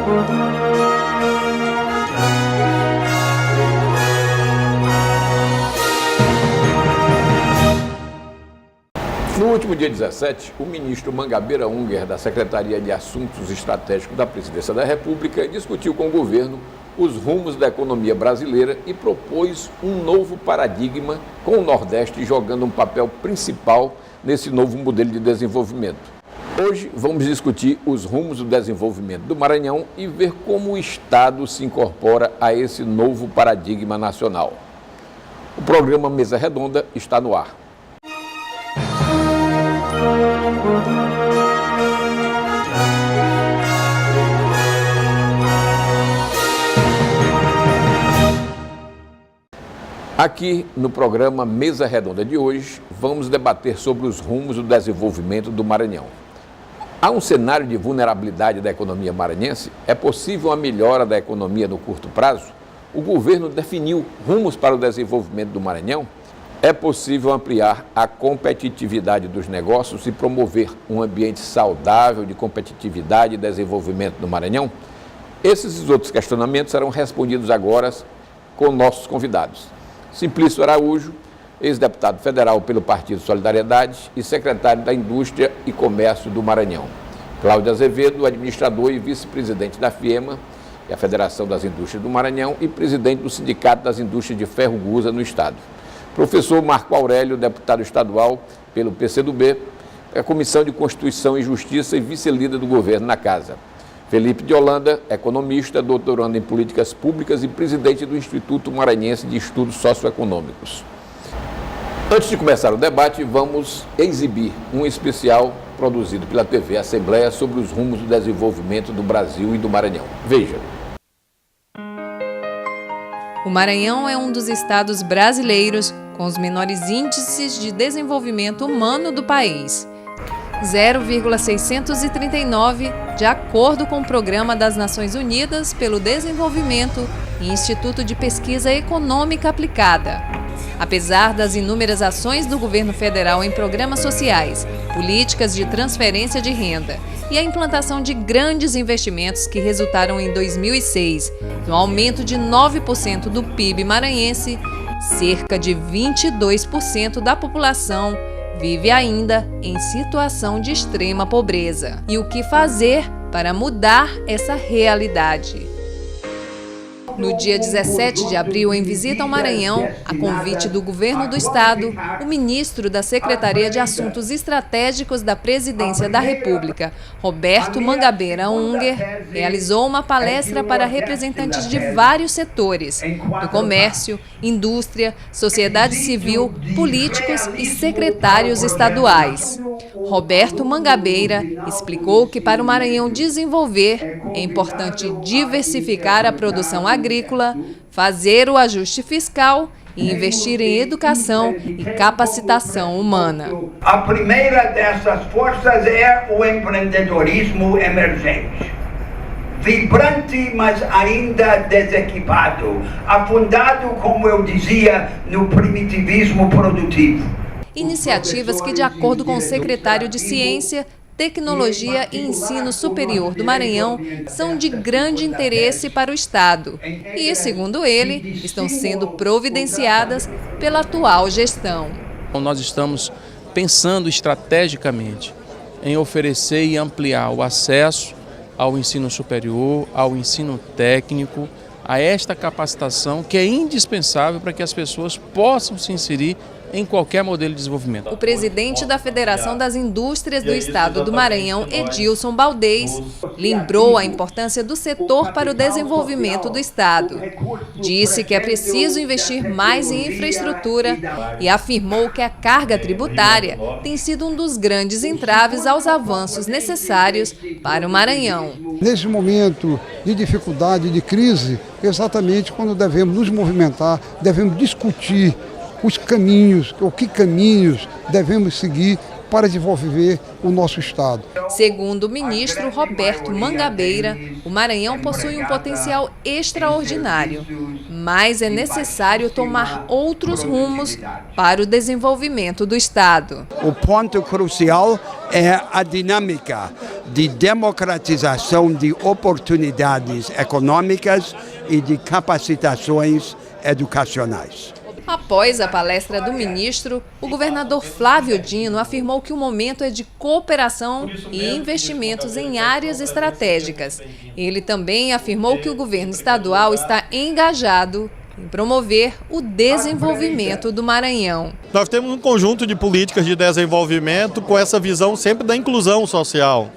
No último dia 17, o ministro Mangabeira Unger, da Secretaria de Assuntos Estratégicos da Presidência da República, discutiu com o governo os rumos da economia brasileira e propôs um novo paradigma, com o Nordeste jogando um papel principal nesse novo modelo de desenvolvimento. Hoje vamos discutir os rumos do desenvolvimento do Maranhão e ver como o Estado se incorpora a esse novo paradigma nacional. O programa Mesa Redonda está no ar. Aqui no programa Mesa Redonda de hoje, vamos debater sobre os rumos do desenvolvimento do Maranhão. Há um cenário de vulnerabilidade da economia maranhense? É possível uma melhora da economia no curto prazo? O governo definiu rumos para o desenvolvimento do Maranhão? É possível ampliar a competitividade dos negócios e promover um ambiente saudável de competitividade e desenvolvimento no Maranhão? Esses e outros questionamentos serão respondidos agora com nossos convidados. Simplício Araújo, ex-deputado federal pelo Partido Solidariedade e secretário da Indústria e Comércio do Maranhão. Cláudio Azevedo, administrador e vice-presidente da FIEMA, a Federação das Indústrias do Maranhão, e presidente do Sindicato das Indústrias de Ferro-Gusa no Estado. Professor Marco Aurélio, deputado estadual pelo PCdoB, Comissão de Constituição e Justiça e vice-líder do governo na Casa. Felipe de Holanda, economista, doutorando em políticas públicas e presidente do Instituto Maranhense de Estudos Socioeconômicos. Antes de começar o debate, vamos exibir um especial produzido pela TV Assembleia sobre os rumos do desenvolvimento do Brasil e do Maranhão. Veja. O Maranhão é um dos estados brasileiros com os menores índices de desenvolvimento humano do país. 0,639, de acordo com o Programa das Nações Unidas pelo Desenvolvimento e Instituto de Pesquisa Econômica Aplicada. Apesar das inúmeras ações do governo federal em programas sociais, políticas de transferência de renda e a implantação de grandes investimentos que resultaram em 2006 no aumento de 9% do PIB maranhense, cerca de 22% da população vive ainda em situação de extrema pobreza. E o que fazer para mudar essa realidade? No dia 17 de abril, em visita ao Maranhão, a convite do governo do estado, o ministro da Secretaria de Assuntos Estratégicos da Presidência da República, Roberto Mangabeira Unger, realizou uma palestra para representantes de vários setores, do comércio, indústria, sociedade civil, políticos e secretários estaduais. Roberto Mangabeira explicou que para o Maranhão desenvolver, é importante diversificar a produção agrícola, fazer o ajuste fiscal e investir em educação e capacitação humana. A primeira dessas forças é o empreendedorismo emergente. Vibrante, mas ainda desequipado, afundado, como eu dizia, no primitivismo produtivo. Iniciativas que, de acordo com o secretário de Ciência, Tecnologia e Ensino Superior do Maranhão, são de grande interesse para o Estado e, segundo ele, estão sendo providenciadas pela atual gestão. Nós estamos pensando estrategicamente em oferecer e ampliar o acesso ao ensino superior, ao ensino técnico, a esta capacitação que é indispensável para que as pessoas possam se inserir em qualquer modelo de desenvolvimento. O presidente da Federação das Indústrias do Estado do Maranhão, Edilson Baldez, lembrou a importância do setor para o desenvolvimento do Estado. Disse que é preciso investir mais em infraestrutura e afirmou que a carga tributária tem sido um dos grandes entraves aos avanços necessários para o Maranhão. Nesse momento de dificuldade, de crise, exatamente quando devemos nos movimentar, devemos discutir os caminhos, ou que caminhos devemos seguir para desenvolver o nosso Estado. Segundo o ministro Roberto Mangabeira, o Maranhão possui um potencial extraordinário, mas é necessário tomar outros rumos para o desenvolvimento do Estado. O ponto crucial é a dinâmica de democratização de oportunidades econômicas e de capacitações educacionais. Após a palestra do ministro, o governador Flávio Dino afirmou que o momento é de cooperação e investimentos em áreas estratégicas. Ele também afirmou que o governo estadual está engajado em promover o desenvolvimento do Maranhão. Nós temos um conjunto de políticas de desenvolvimento com essa visão sempre da inclusão social.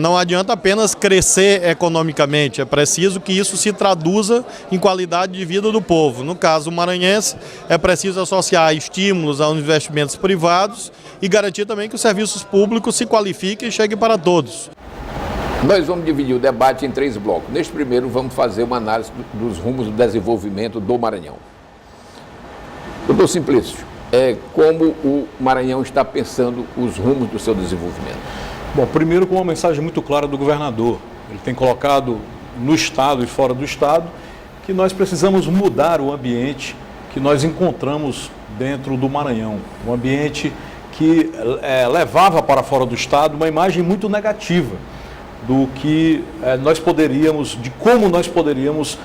Não adianta apenas crescer economicamente, é preciso que isso se traduza em qualidade de vida do povo. No caso maranhense, é preciso associar estímulos aos investimentos privados e garantir também que os serviços públicos se qualifiquem e cheguem para todos. Nós vamos dividir o debate em 3 blocos. Neste primeiro, vamos fazer uma análise dos rumos do desenvolvimento do Maranhão. Doutor Simplício, como o Maranhão está pensando os rumos do seu desenvolvimento? Bom, primeiro com uma mensagem muito clara do governador. Ele tem colocado no Estado e fora do Estado que nós precisamos mudar o ambiente que nós encontramos dentro do Maranhão. Um ambiente que levava para fora do Estado uma imagem muito negativa do que nós poderíamos, de como nós poderíamos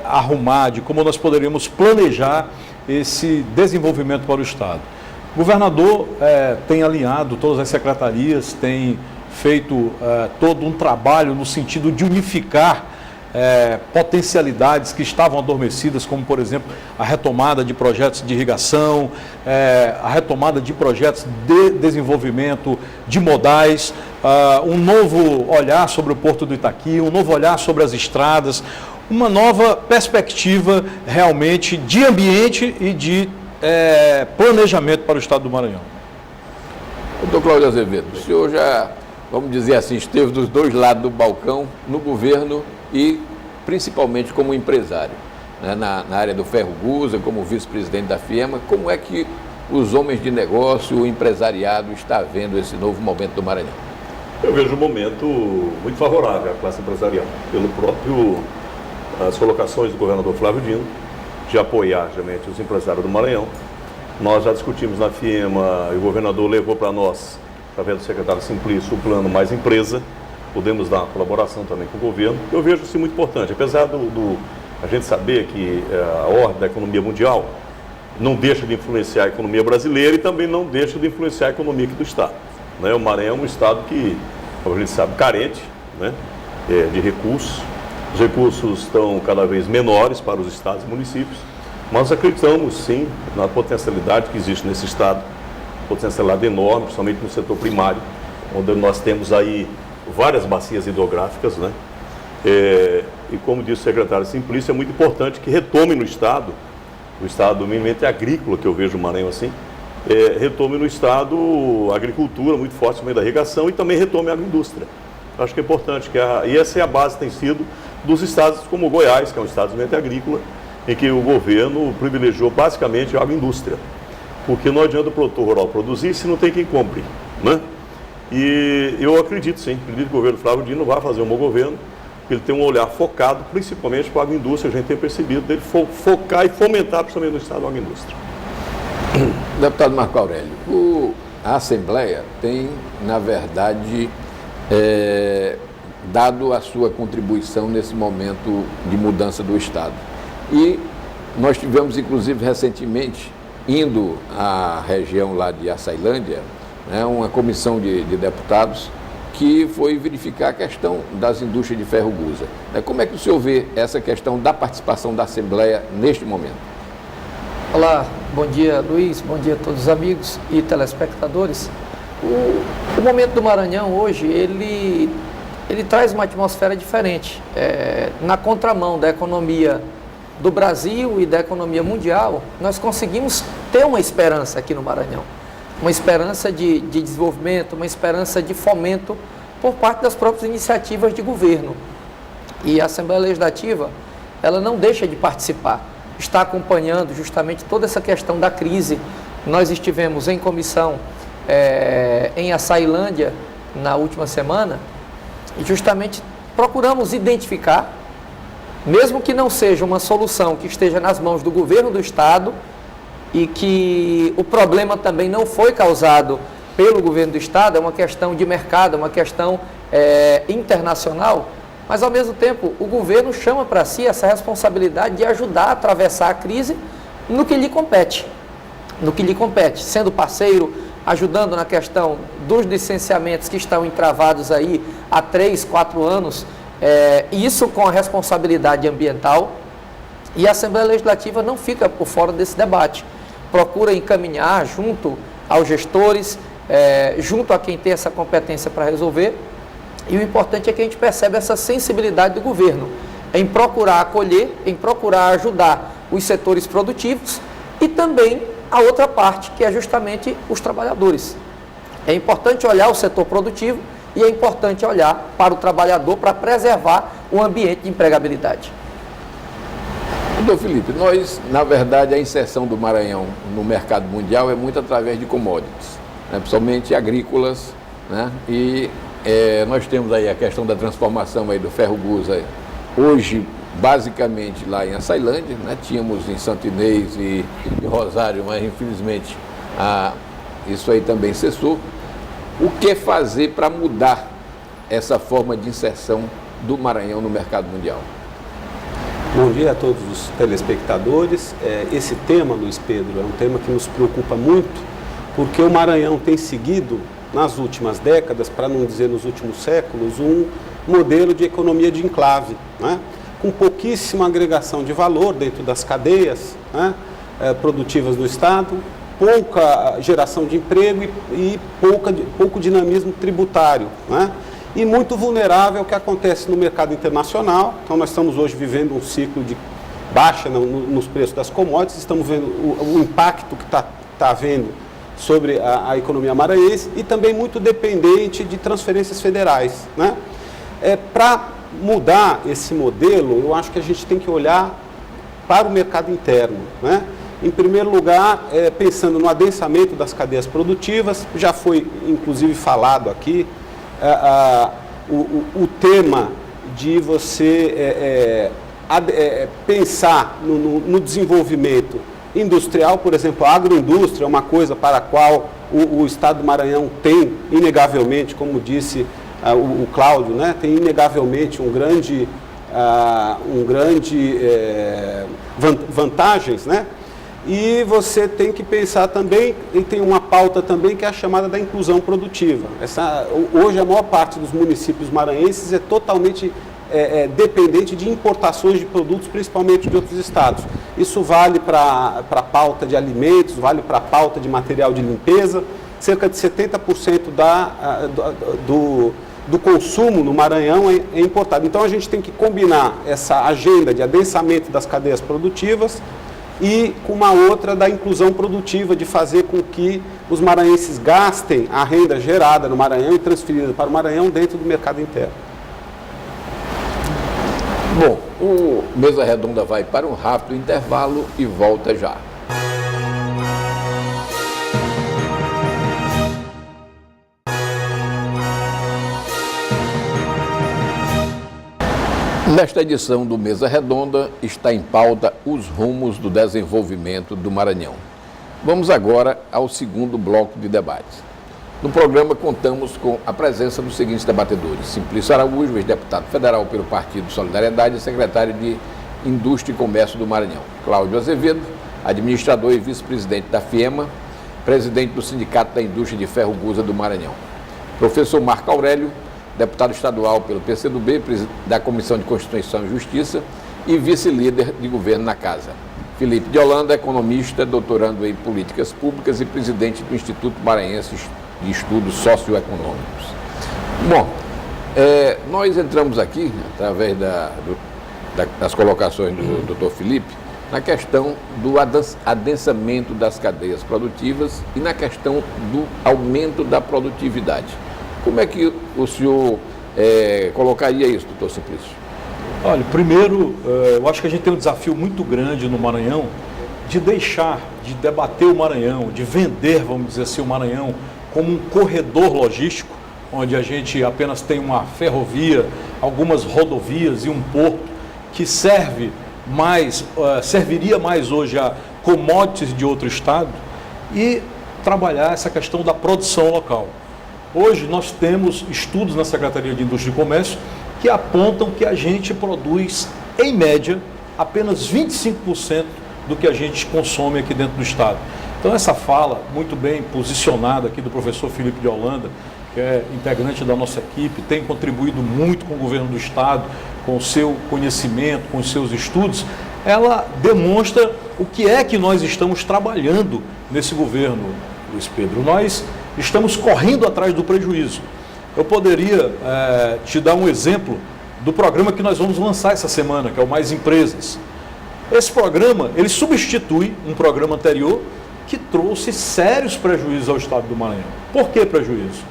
arrumar, de como nós poderíamos planejar esse desenvolvimento para o Estado. O governador tem alinhado todas as secretarias, tem feito todo um trabalho no sentido de unificar potencialidades que estavam adormecidas, como, por exemplo, a retomada de projetos de irrigação, a retomada de projetos de desenvolvimento de modais, um novo olhar sobre o Porto do Itaqui, um novo olhar sobre as estradas, uma nova perspectiva realmente de ambiente e de planejamento para o Estado do Maranhão. Doutor Cláudio Azevedo, o senhor já, vamos dizer assim, esteve dos 2 lados do balcão, no governo e principalmente como empresário, né, na área do Ferro Gusa, como vice-presidente da FIEMA. Como é que os homens de negócio, o empresariado está vendo esse novo momento do Maranhão? Eu vejo um momento muito favorável à classe empresarial, pelo próprio as colocações do governador Flávio Dino, de apoiar realmente os empresários do Maranhão. Nós já discutimos na FIEMA e o governador levou para nós, através do secretário Simplício, o plano Mais Empresa. Podemos dar uma colaboração também com o governo. Eu vejo isso muito importante, apesar a gente saber que a ordem da economia mundial não deixa de influenciar a economia brasileira e também não deixa de influenciar a economia aqui do Estado. Né? O Maranhão é um Estado que, como a gente sabe, carente, né, de recursos. Os recursos estão cada vez menores para os estados e municípios, mas acreditamos sim na potencialidade que existe nesse estado, potencialidade enorme, principalmente no setor primário, onde nós temos aí várias bacias hidrográficas, né? E como disse o secretário Simplício, é muito importante que retome no estado, o estado minimamente agrícola, que eu vejo o Maranhão assim, retome no estado a agricultura muito forte, também da irrigação, e também retome a agroindústria. Acho que é importante, e essa é a base, tem sido, dos estados como Goiás, que é um estado de agrícola, em que o governo privilegiou basicamente a agroindústria. Porque não adianta o produtor rural produzir se não tem quem compre, né? E eu acredito sim, acredito que o governo Flávio Dino vai fazer um bom governo, porque ele tem um olhar focado principalmente para a agroindústria, a gente tem percebido dele focar e fomentar principalmente no estado a agroindústria. Deputado Marco Aurélio, a Assembleia tem, na verdade, dado a sua contribuição nesse momento de mudança do Estado. E nós tivemos, inclusive, recentemente, indo à região lá de Açailândia, né, uma comissão de deputados que foi verificar a questão das indústrias de ferro gusa. Como é que o senhor vê essa questão da participação da Assembleia neste momento? Olá, bom dia Luiz, bom dia a todos os amigos e telespectadores. O momento do Maranhão hoje, ele traz uma atmosfera diferente, na contramão da economia do Brasil e da economia mundial. Nós conseguimos ter uma esperança aqui no Maranhão, uma esperança de desenvolvimento, uma esperança de fomento por parte das próprias iniciativas de governo. E a Assembleia Legislativa, ela não deixa de participar, está acompanhando justamente toda essa questão da crise. Nós estivemos em comissão em Açailândia na última semana, e justamente procuramos identificar, mesmo que não seja uma solução que esteja nas mãos do governo do estado e que o problema também não foi causado pelo governo do estado, é uma questão de mercado, é uma questão internacional, mas ao mesmo tempo o governo chama para si essa responsabilidade de ajudar a atravessar a crise no que lhe compete, sendo parceiro, ajudando na questão dos licenciamentos que estão entravados aí há 3, 4 anos, isso com a responsabilidade ambiental, e a Assembleia Legislativa não fica por fora desse debate, procura encaminhar junto aos gestores, junto a quem tem essa competência para resolver, e o importante é que a gente percebe essa sensibilidade do governo em procurar acolher, em procurar ajudar os setores produtivos e também a outra parte, que é justamente os trabalhadores. É importante olhar o setor produtivo e é importante olhar para o trabalhador para preservar o ambiente de empregabilidade. Doutor Felipe, nós, na verdade, a inserção do Maranhão no mercado mundial é muito através de commodities, né, principalmente agrícolas, né, e nós temos aí a questão da transformação aí do ferro-gusa, hoje, basicamente, lá em Açailândia, né, tínhamos em Santo Inês e Rosário, mas, infelizmente, isso aí também cessou. O que fazer para mudar essa forma de inserção do Maranhão no mercado mundial? Bom dia a todos os telespectadores. Esse tema, Luiz Pedro, é um tema que nos preocupa muito, porque o Maranhão tem seguido, nas últimas décadas, para não dizer nos últimos séculos, um modelo de economia de enclave, né? Com pouquíssima agregação de valor dentro das cadeias, né, produtivas do Estado, pouca geração de emprego e pouco dinamismo tributário, né? E muito vulnerável ao que acontece no mercado internacional. Então, nós estamos hoje vivendo um ciclo de baixa nos preços das commodities, estamos vendo o impacto que está havendo sobre a economia maranhense e também muito dependente de transferências federais, né? Para mudar esse modelo, eu acho que a gente tem que olhar para o mercado interno, né? Em primeiro lugar, pensando no adensamento das cadeias produtivas, já foi inclusive falado aqui, o tema de você pensar no desenvolvimento industrial, por exemplo, a agroindústria é uma coisa para a qual o Estado do Maranhão tem, inegavelmente, como disse o Cláudio, né, tem inegavelmente vantagens, né? E você tem que pensar também, e tem uma pauta também que é a chamada da inclusão produtiva. Hoje a maior parte dos municípios maranhenses é totalmente dependente de importações de produtos, principalmente de outros estados. Isso vale para a pauta de alimentos, vale para a pauta de material de limpeza. Cerca de 70% do consumo no Maranhão é importado. Então a gente tem que combinar essa agenda de adensamento das cadeias produtivas e com uma outra da inclusão produtiva, de fazer com que os maranhenses gastem a renda gerada no Maranhão e transferida para o Maranhão dentro do mercado interno. Bom, o Mesa Redonda vai para um rápido intervalo e volta já. Nesta edição do Mesa Redonda está em pauta os rumos do desenvolvimento do Maranhão. Vamos agora ao segundo bloco de debates. No programa contamos com a presença dos seguintes debatedores: Simplício Araújo, ex-deputado federal pelo Partido Solidariedade e secretário de Indústria e Comércio do Maranhão; Cláudio Azevedo, administrador e vice-presidente da FIEMA, presidente do Sindicato da Indústria de Ferro-Gusa do Maranhão; professor Marco Aurélio, deputado estadual pelo PCdoB, da Comissão de Constituição e Justiça e vice-líder de governo na Casa; Felipe de Holanda, economista, doutorando em políticas públicas e presidente do Instituto Maranhense de Estudos Socioeconômicos. Bom, nós entramos aqui, através das colocações do doutor Felipe, na questão do adensamento das cadeias produtivas e na questão do aumento da produtividade. Como é que o senhor colocaria isso, doutor Simplício? Olha, primeiro, eu acho que a gente tem um desafio muito grande no Maranhão de deixar de debater o Maranhão, de vender, vamos dizer assim, o Maranhão como um corredor logístico, onde a gente apenas tem uma ferrovia, algumas rodovias e um porto que serviria mais hoje a commodities de outro estado, e trabalhar essa questão da produção local. Hoje nós temos estudos na Secretaria de Indústria e Comércio que apontam que a gente produz, em média, apenas 25% do que a gente consome aqui dentro do estado. Então essa fala, muito bem posicionada aqui do professor Felipe de Holanda, que é integrante da nossa equipe, tem contribuído muito com o governo do estado, com o seu conhecimento, com os seus estudos, ela demonstra o que é que nós estamos trabalhando nesse governo, Luiz Pedro. Nós estamos correndo atrás do prejuízo. Eu poderia te dar um exemplo do programa que nós vamos lançar essa semana, que é o Mais Empresas. Esse programa, ele substitui um programa anterior que trouxe sérios prejuízos ao estado do Maranhão. Por que prejuízo?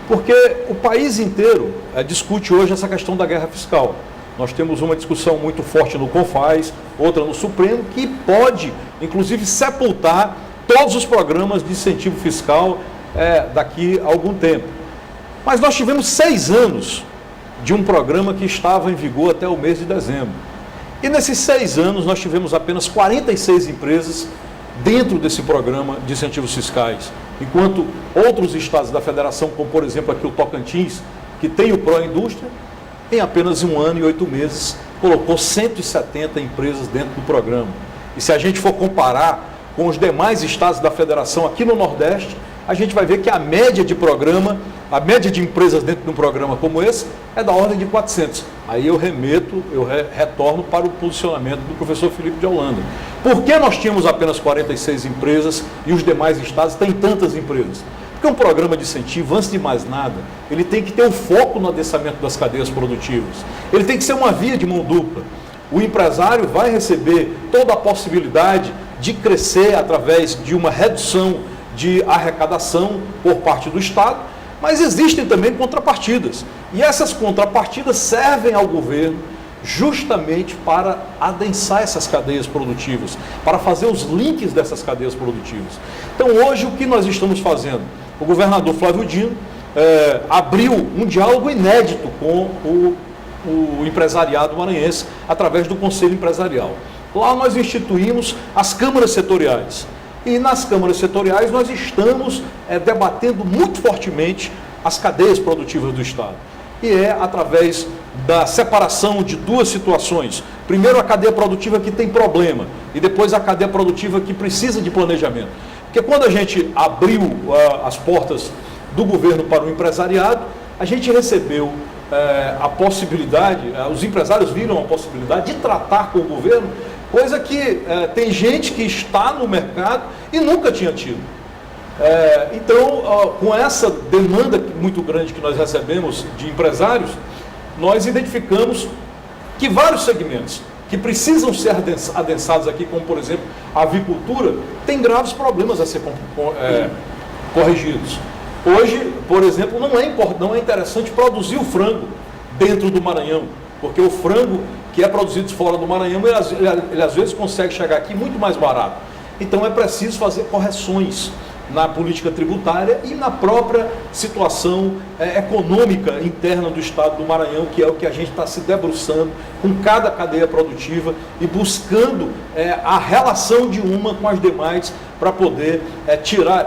Porque o país inteiro discute hoje essa questão da guerra fiscal. Nós temos uma discussão muito forte no CONFAS, outra no Supremo, que pode, inclusive, sepultar todos os programas de incentivo fiscal daqui a algum tempo. Mas nós tivemos 6 anos de um programa que estava em vigor até o mês de dezembro. E nesses 6 anos nós tivemos apenas 46 empresas dentro desse programa de incentivos fiscais, enquanto outros estados da federação, como por exemplo aqui o Tocantins, que tem o Proindústria, em apenas 1 ano e 8 meses, colocou 170 empresas dentro do programa. E se a gente for comparar com os demais estados da federação aqui no Nordeste, a gente vai ver que a média de programa, a média de empresas dentro de um programa como esse, é da ordem de 400. Aí eu retorno para o posicionamento do professor Felipe de Holanda. Por que nós tínhamos apenas 46 empresas e os demais estados têm tantas empresas? Porque um programa de incentivo, antes de mais nada, ele tem que ter um foco no adensamento das cadeias produtivas. Ele tem que ser uma via de mão dupla. O empresário vai receber toda a possibilidade de crescer através de uma redução de arrecadação por parte do Estado, mas existem também contrapartidas. E essas contrapartidas servem ao governo justamente para adensar essas cadeias produtivas, para fazer os links dessas cadeias produtivas. Então hoje o que nós estamos fazendo? O governador Flávio Dino abriu um diálogo inédito com o empresariado maranhense através do Conselho Empresarial. Lá nós instituímos as câmaras setoriais. E nas câmaras setoriais nós estamos debatendo muito fortemente as cadeias produtivas do Estado. E é através da separação de 2 situações. Primeiro a cadeia produtiva que tem problema e depois a cadeia produtiva que precisa de planejamento. Porque quando a gente abriu as portas do governo para o empresariado, a gente recebeu a possibilidade, os empresários viram a possibilidade de tratar com o governo, coisa que tem gente que está no mercado e nunca tinha tido. Então, com essa demanda muito grande que nós recebemos de empresários, nós identificamos que vários segmentos que precisam ser adensados aqui, como por exemplo a avicultura, tem graves problemas a ser corrigidos. Hoje, por exemplo, não é interessante produzir o frango dentro do Maranhão, porque o frango que é produzido fora do Maranhão, ele às vezes consegue chegar aqui muito mais barato. Então é preciso fazer correções na política tributária e na própria situação econômica interna do estado do Maranhão, que é o que a gente está se debruçando com cada cadeia produtiva e buscando a relação de uma com as demais para poder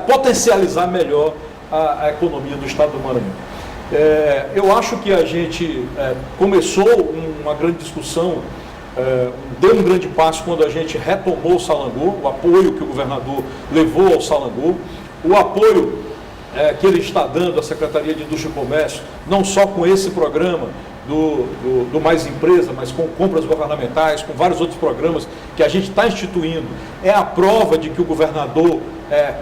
potencializar melhor a economia do estado do Maranhão. Eu acho que a gente começou uma grande discussão, deu um grande passo quando a gente retomou o Salangô, o apoio que o governador levou ao Salangô, o apoio que ele está dando à Secretaria de Indústria e Comércio, não só com esse programa do Mais Empresa, mas com compras governamentais, com vários outros programas que a gente está instituindo, é a prova de que o governador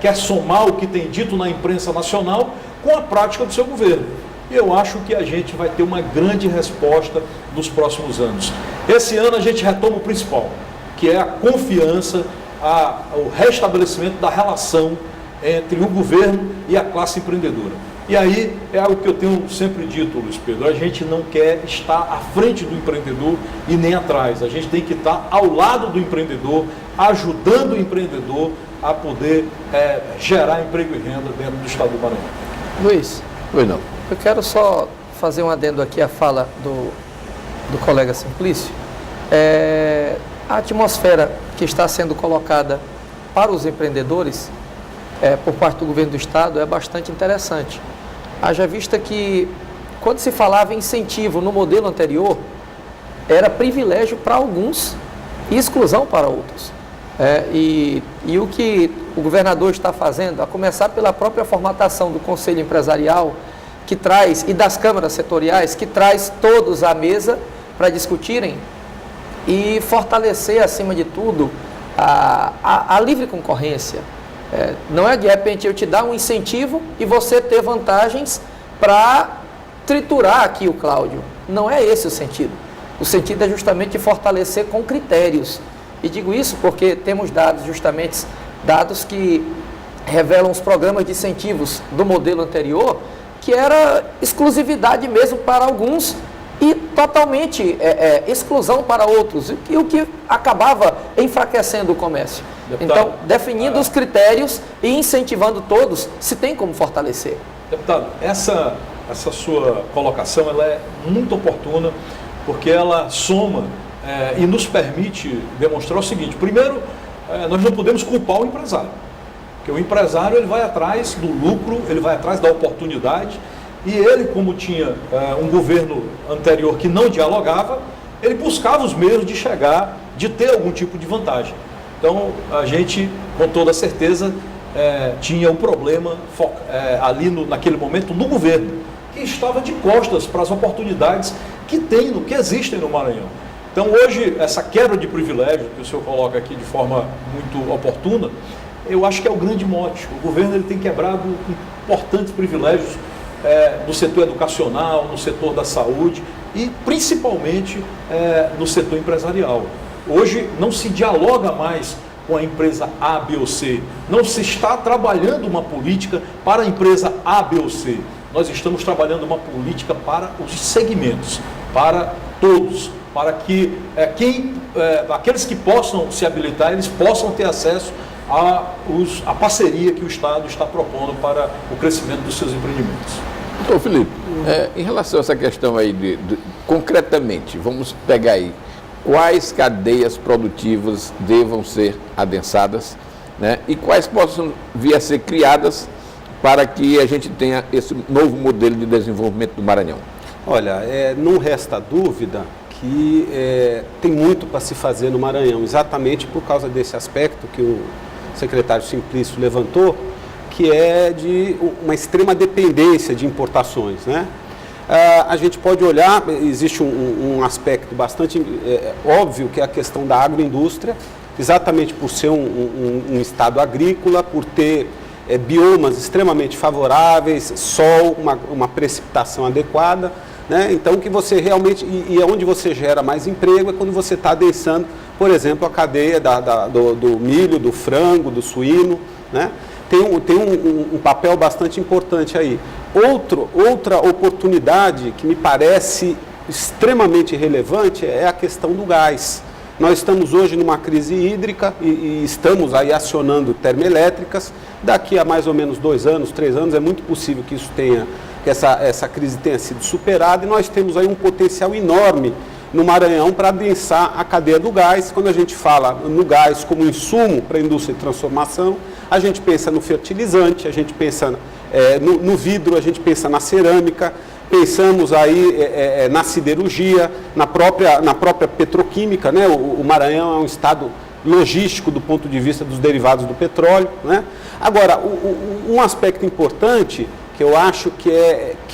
quer somar o que tem dito na imprensa nacional com a prática do seu governo. E eu acho que a gente vai ter uma grande resposta nos próximos anos. Esse ano a gente retoma o principal, que é a confiança, o restabelecimento da relação entre o governo e a classe empreendedora. E aí é algo que eu tenho sempre dito, Luiz Pedro, a gente não quer estar à frente do empreendedor e nem atrás. A gente tem que estar ao lado do empreendedor, ajudando o empreendedor a poder gerar emprego e renda dentro do estado do Maranhão. Luiz, Pois não. eu quero só fazer um adendo aqui à fala do colega Simplício. A atmosfera que está sendo colocada para os empreendedores por parte do governo do estado é bastante interessante. Haja vista que, quando se falava em incentivo no modelo anterior, era privilégio para alguns e exclusão para outros. E o que o governador está fazendo, a começar pela própria formatação do Conselho Empresarial, que traz, e das câmaras setoriais, que traz todos à mesa para discutirem e fortalecer, acima de tudo, a livre concorrência. Não é de repente eu te dar um incentivo e você ter vantagens para triturar aqui o Cláudio. Não é esse o sentido. O sentido é justamente fortalecer com critérios. E digo isso porque temos dados que revelam os programas de incentivos do modelo anterior, que era exclusividade mesmo para alguns e totalmente exclusão para outros, e o que acabava enfraquecendo o comércio. Deputado, então, definindo os critérios e incentivando todos, se tem como fortalecer. Deputado, essa sua colocação ela é muito oportuna, porque ela soma e nos permite demonstrar o seguinte: primeiro, nós não podemos culpar o empresário, porque o empresário ele vai atrás do lucro, ele vai atrás da oportunidade, e ele, como tinha um governo anterior que não dialogava, ele buscava os meios de chegar, de ter algum tipo de vantagem. Então, a gente, com toda certeza, tinha um problema ali naquele momento no governo, que estava de costas para as oportunidades que existem no Maranhão. Então, hoje, essa quebra de privilégio que o senhor coloca aqui de forma muito oportuna, eu acho que é o grande mote. O governo ele tem quebrado importantes privilégios no setor educacional, no setor da saúde e, principalmente, no setor empresarial. Hoje, não se dialoga mais com a empresa A, B ou C. Não se está trabalhando uma política para a empresa A, B ou C. Nós estamos trabalhando uma política para os segmentos, para todos, para que aqueles que possam se habilitar, eles possam ter acesso à parceria que o Estado está propondo para o crescimento dos seus empreendimentos. Doutor Felipe, em relação a essa questão aí, concretamente, vamos pegar aí, quais cadeias produtivas devam ser adensadas, né, e quais possam vir a ser criadas para que a gente tenha esse novo modelo de desenvolvimento do Maranhão? Olha, não resta dúvida que tem muito para se fazer no Maranhão, exatamente por causa desse aspecto que o secretário Simplício levantou, que é de uma extrema dependência de importações, né? A gente pode olhar, existe um aspecto bastante óbvio, que é a questão da agroindústria, exatamente por ser um estado agrícola, por ter biomas extremamente favoráveis, sol, uma precipitação adequada, né? Então, que você realmente, e onde você gera mais emprego é quando você está adensando, por exemplo, a cadeia do milho, do frango, do suíno, né? Tem um papel bastante importante aí. Outra oportunidade que me parece extremamente relevante é a questão do gás. Nós estamos hoje numa crise hídrica e estamos aí acionando termoelétricas. Daqui a mais ou menos 2 anos, 3 anos, é muito possível que essa crise tenha sido superada, e nós temos aí um potencial enorme no Maranhão para adensar a cadeia do gás. Quando a gente fala no gás como insumo para a indústria de transformação, a gente pensa no fertilizante, a gente pensa no vidro, a gente pensa na cerâmica, pensamos aí na siderurgia, na própria petroquímica, né? O Maranhão é um estado logístico do ponto de vista dos derivados do petróleo, né? Agora, um aspecto importante que eu acho que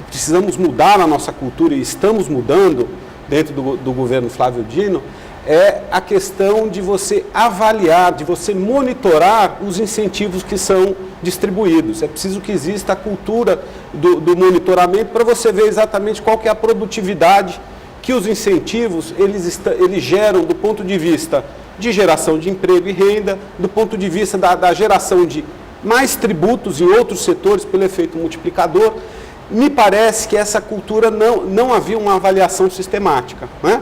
precisamos mudar na nossa cultura, e estamos mudando dentro do governo Flávio Dino, é a questão de você avaliar, de você monitorar os incentivos que são distribuídos. É preciso que exista a cultura do monitoramento para você ver exatamente qual que é a produtividade que os incentivos eles geram do ponto de vista de geração de emprego e renda, do ponto de vista da geração de mais tributos em outros setores pelo efeito multiplicador. Me parece que essa cultura não havia uma avaliação sistemática, né?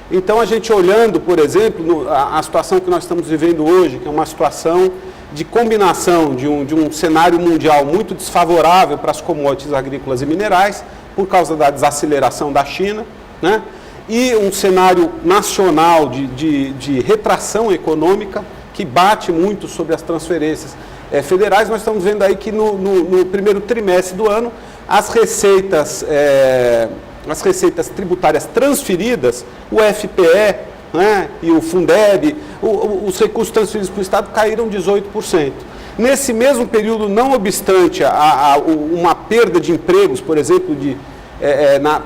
Então, a gente olhando, por exemplo, a situação que nós estamos vivendo hoje, que é uma situação de combinação de um cenário mundial muito desfavorável para as commodities agrícolas e minerais, por causa da desaceleração da China, né? E um cenário nacional de retração econômica, que bate muito sobre as transferências federais. Nós estamos vendo aí que no primeiro trimestre do ano, as receitas tributárias transferidas, o FPE, né, e o Fundeb, os recursos transferidos para o Estado caíram 18%. Nesse mesmo período, não obstante uma perda de empregos, por exemplo,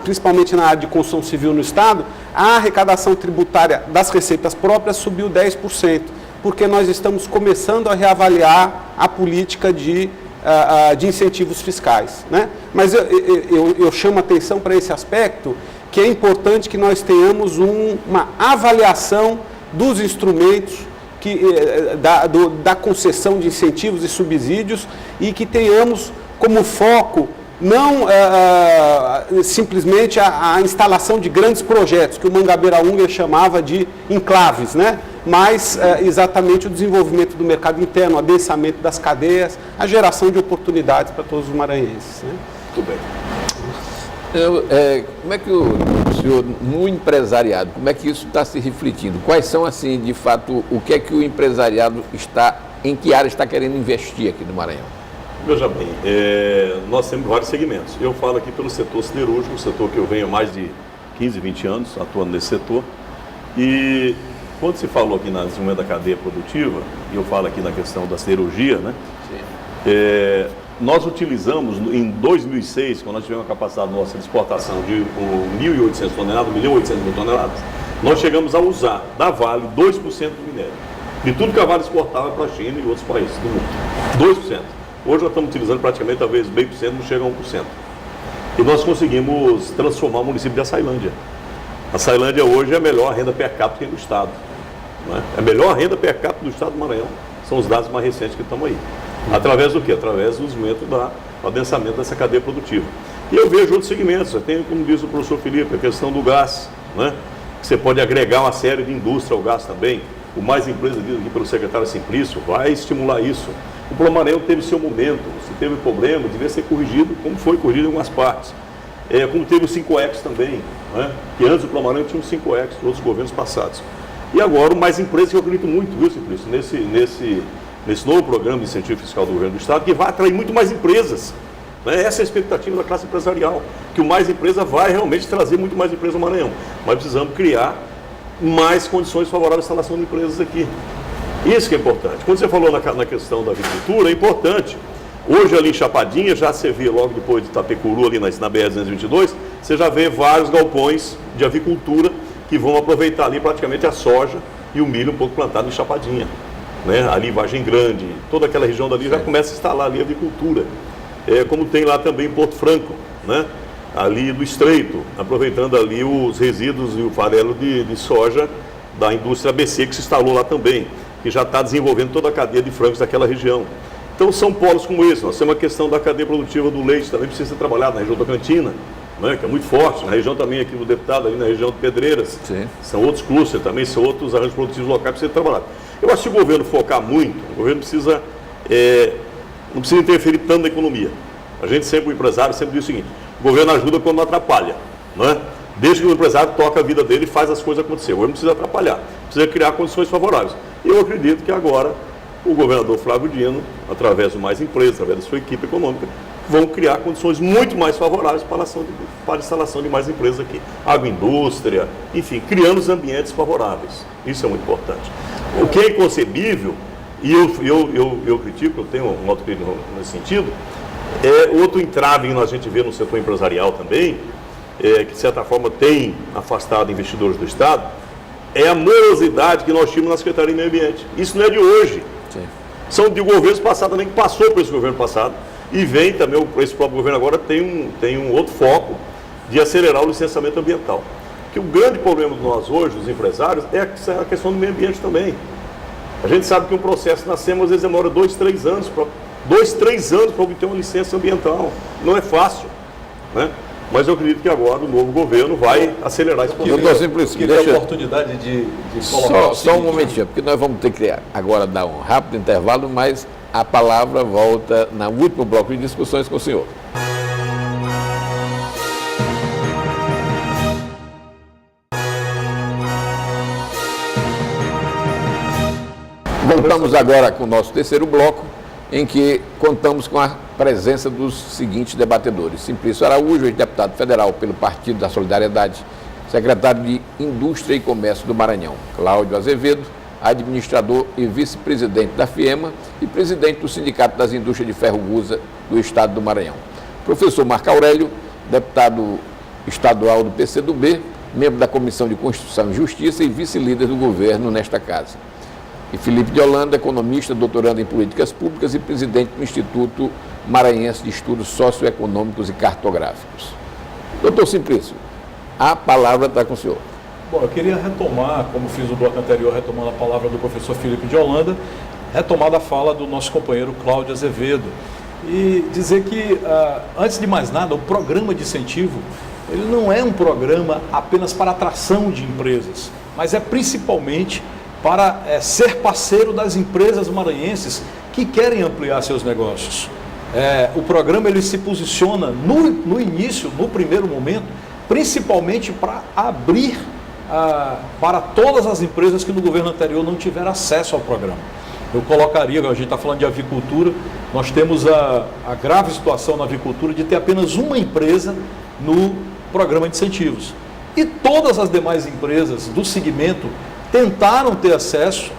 principalmente na área de construção civil no Estado, a arrecadação tributária das receitas próprias subiu 10%, porque nós estamos começando a reavaliar a política de incentivos fiscais, né? Mas eu chamo a atenção para esse aspecto, que é importante que nós tenhamos uma avaliação dos instrumentos da concessão de incentivos e subsídios, e que tenhamos como foco não simplesmente a instalação de grandes projetos, que o Mangabeira Unger chamava de enclaves, né? Mas exatamente o desenvolvimento do mercado interno, o adensamento das cadeias, a geração de oportunidades para todos os maranhenses, né? Muito bem. Como é que o senhor, no empresariado, como é que isso está se refletindo? Quais são, assim, de fato, o que é que o empresariado em que área está querendo investir aqui no Maranhão? Veja bem, nós temos vários segmentos. Eu falo aqui pelo setor siderúrgico, o setor que eu venho há mais de 15, 20 anos atuando nesse setor. E quando se falou aqui no desenvolvimento da cadeia produtiva, e eu falo aqui na questão da siderurgia, né? Nós utilizamos, em 2006, quando nós tivemos a capacidade nossa de exportação de 1.800 toneladas, 1.800.000 toneladas, nós chegamos a usar da Vale 2% do minério. De tudo que a Vale exportava para a China e outros países do mundo. 2%. Hoje nós estamos utilizando praticamente, talvez, meio por cento, não chega a 1%. E nós conseguimos transformar o município de Açailândia. A Açailândia hoje é a melhor renda per capita do Estado. Né? É a melhor renda per capita do Estado do Maranhão. São os dados mais recentes que estão aí. Através do quê? Através do desenvolvimento do adensamento dessa cadeia produtiva. E eu vejo outros segmentos. Tem, como diz o professor Felipe, a questão do gás, né? Que você pode agregar uma série de indústria ao gás também. O Mais Empresa, dito aqui pelo secretário Simplício, vai estimular isso. O Plano teve seu momento, se teve problema, devia ser corrigido, como foi corrigido em algumas partes. Como teve o 5X também, né? Que antes do Plano tinha o 5X, outros governos passados. E agora o Mais Empresa, que eu acredito muito, viu, Simplício, nesse novo programa de incentivo fiscal do governo do Estado, que vai atrair muito mais empresas. Né? Essa é a expectativa da classe empresarial, que o Mais Empresa vai realmente trazer muito mais empresas ao Maranhão. Mas precisamos criar mais condições favoráveis à instalação de empresas aqui. Isso que é importante. Quando você falou na questão da agricultura, é importante. Hoje ali em Chapadinha, já você vê logo depois de Itapecuru, ali na BR-222, você já vê vários galpões de avicultura que vão aproveitar ali praticamente a soja e o milho um pouco plantado em Chapadinha. Né? Ali Vargem Grande, toda aquela região dali já começa a instalar ali a avicultura. Como tem lá também em Porto Franco, né? Ali do Estreito, aproveitando ali os resíduos e o farelo de soja da indústria ABC que se instalou lá também, que já está desenvolvendo toda a cadeia de frangos daquela região. Então são polos como esse. Nós temos a questão da cadeia produtiva do leite, também precisa ser trabalhado na região da Cantina, né, que é muito forte, na região também aqui do deputado, ali na região de Pedreiras. Sim. São outros clusters também, são outros arranjos produtivos locais que precisam ser trabalhados. Eu acho que se o governo focar muito, o governo precisa, não precisa interferir tanto na economia. A gente sempre, o empresário, sempre diz o seguinte: o governo ajuda quando não atrapalha, né? Desde que o empresário toca a vida dele e faz as coisas acontecer. O governo precisa atrapalhar, precisa criar condições favoráveis. E eu acredito que agora o governador Flávio Dino, através do Mais Empresas, através da sua equipe econômica, vão criar condições muito mais favoráveis para a instalação de mais empresas aqui. Agroindústria, enfim, criando os ambientes favoráveis. Isso é muito importante. O que é inconcebível, e eu critico, eu tenho um autocrítico nesse sentido, outro entrave que a gente vê no setor empresarial também, que de certa forma tem afastado investidores do Estado, é a morosidade que nós tínhamos na Secretaria de Meio Ambiente. Isso não é de hoje. Sim. São de governos passados também, que passou por esse governo passado, e vem também, esse próprio governo agora tem um outro foco de acelerar o licenciamento ambiental. Que o grande problema de nós hoje, os empresários, é a questão do meio ambiente também. A gente sabe que um processo na SEMA às vezes demora 2, 3 anos para obter uma licença ambiental. Não é fácil, né? mas eu acredito que agora o novo governo vai acelerar esse processo. Doutor Simplício, Queria a oportunidade de colocar só um momentinho, porque nós vamos ter que agora dar um rápido intervalo, mas a palavra volta no último bloco de discussões com o senhor. Voltamos agora com o nosso terceiro bloco, em que contamos com a presença dos seguintes debatedores: Simplício Araújo, deputado federal pelo Partido da Solidariedade, secretário de Indústria e Comércio do Maranhão; Cláudio Azevedo, administrador e vice-presidente da FIEMA e presidente do Sindicato das Indústrias de Ferro Gusa do Estado do Maranhão; professor Marco Aurélio, deputado estadual do PCdoB, membro da Comissão de Constituição e Justiça e vice-líder do governo nesta casa; e Felipe de Holanda, economista, doutorando em políticas públicas e presidente do Instituto Maranhense de Estudos Socioeconômicos e Cartográficos. Doutor Simplício, a palavra está com o senhor. Bom, eu queria retomar, como fiz no bloco anterior, retomando a palavra do professor Felipe de Holanda, retomar a fala do nosso companheiro Cláudio Azevedo e dizer que, antes de mais nada, o programa de incentivo, ele não é um programa apenas para atração de empresas, mas é principalmente para ser parceiro das empresas maranhenses que querem ampliar seus negócios. O programa ele se posiciona no início, no primeiro momento, principalmente para abrir para todas as empresas que no governo anterior não tiveram acesso ao programa. Eu colocaria, a gente está falando de avicultura, nós temos a grave situação na avicultura de ter apenas uma empresa no programa de incentivos. E todas as demais empresas do segmento tentaram ter acesso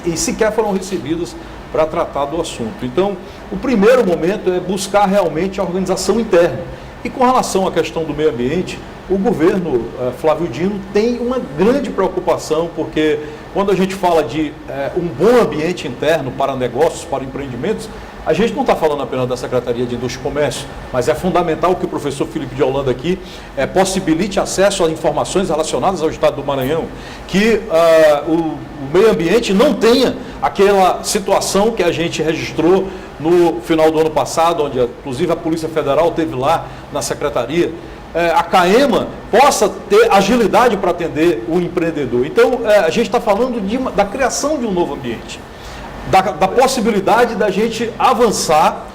e sequer foram recebidas para tratar do assunto. Então, o primeiro momento é buscar realmente a organização interna. E com relação à questão do meio ambiente, o governo Flávio Dino tem uma grande preocupação, porque quando a gente fala de um bom ambiente interno para negócios, para empreendimentos, a gente não está falando apenas da Secretaria de Indústria e Comércio, mas é fundamental que o professor Felipe de Holanda aqui possibilite acesso a informações relacionadas ao Estado do Maranhão, que o meio ambiente não tenha aquela situação que a gente registrou no final do ano passado, onde inclusive a Polícia Federal esteve lá na Secretaria, a CAEMA possa ter agilidade para atender o empreendedor. Então, a gente está falando da criação de um novo ambiente. Da possibilidade da gente avançar,